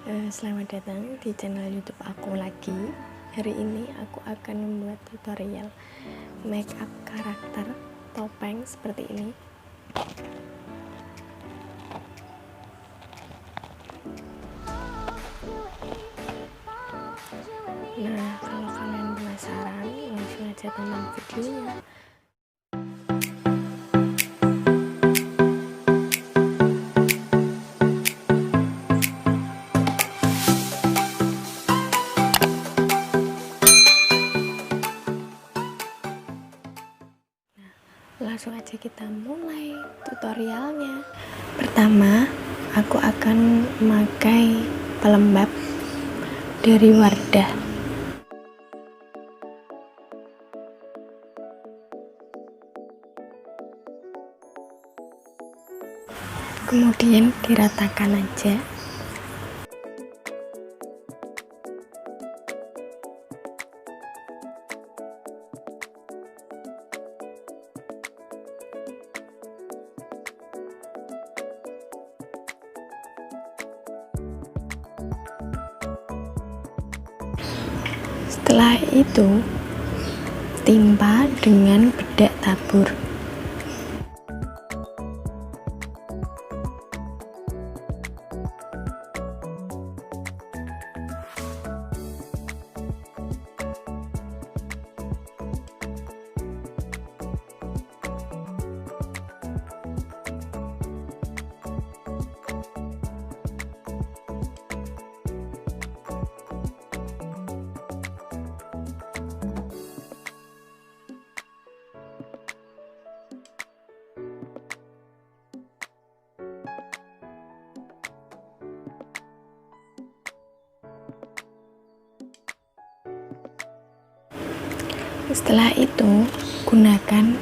Selamat datang di channel YouTube aku lagi. Hari ini aku akan membuat tutorial makeup karakter topeng seperti ini. Nah, kalau kalian penasaran, langsung aja tonton videonya. Langsung aja kita mulai tutorialnya. Pertama, aku akan memakai pelembab dari Wardah. Kemudian diratakan aja. Setelah itu, timpa dengan bedak tabur. Setelah itu, gunakan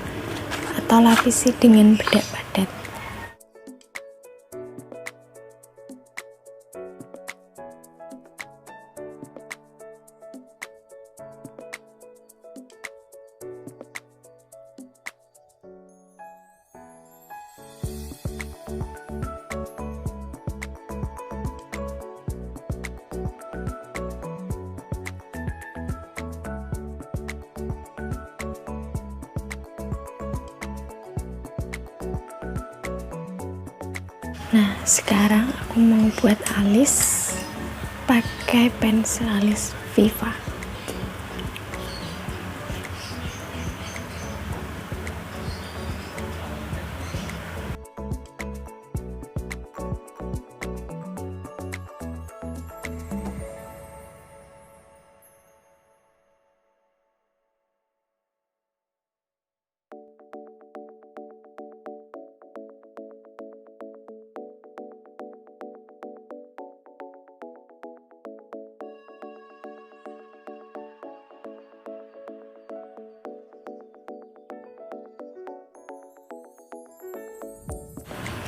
atau lapisi dengan bedak padat. Nah, sekarang aku mau buat alis pakai pensil alis Viva.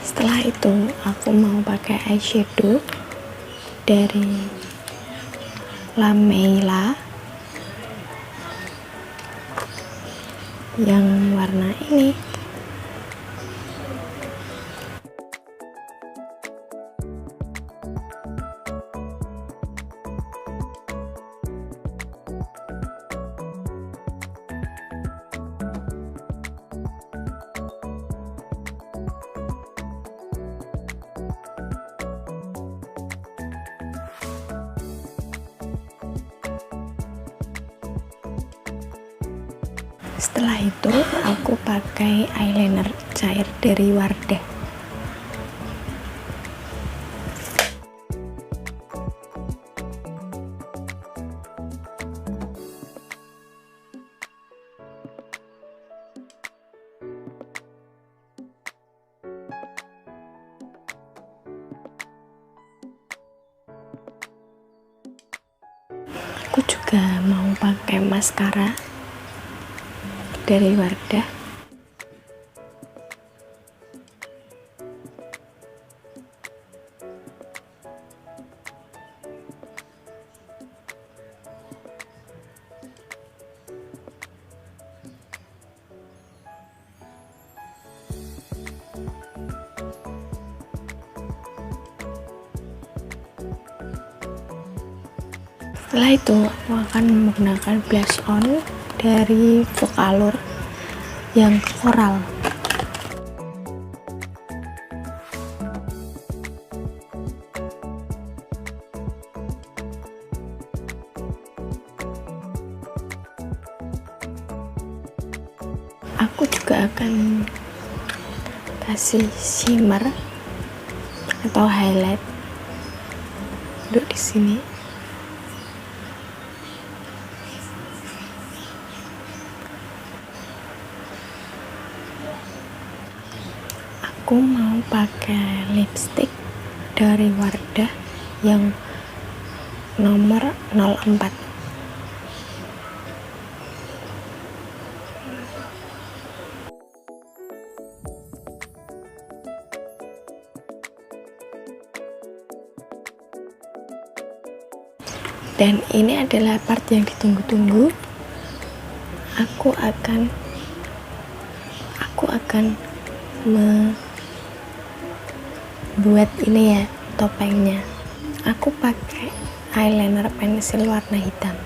Setelah itu, aku mau pakai eyeshadow dari lameila yang warna ini. Setelah itu, aku pakai eyeliner cair dari Wardah. Aku juga mau pakai maskara dari Wardah. Setelah itu aku akan menggunakan blush on dari Vocalur yang coral. Aku juga akan kasih shimmer atau highlight duduk di sini. Aku mau pakai lipstik dari Wardah yang nomor 04. Dan ini adalah part yang ditunggu-tunggu. Aku akan membuat ini ya, topengnya. Aku pakai eyeliner pensil warna hitam.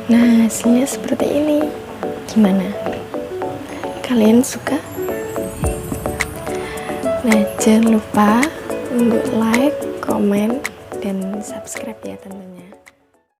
Nah, hasilnya seperti ini. Gimana? Kalian suka? Nah, jangan lupa untuk like, komen, dan subscribe ya teman-teman.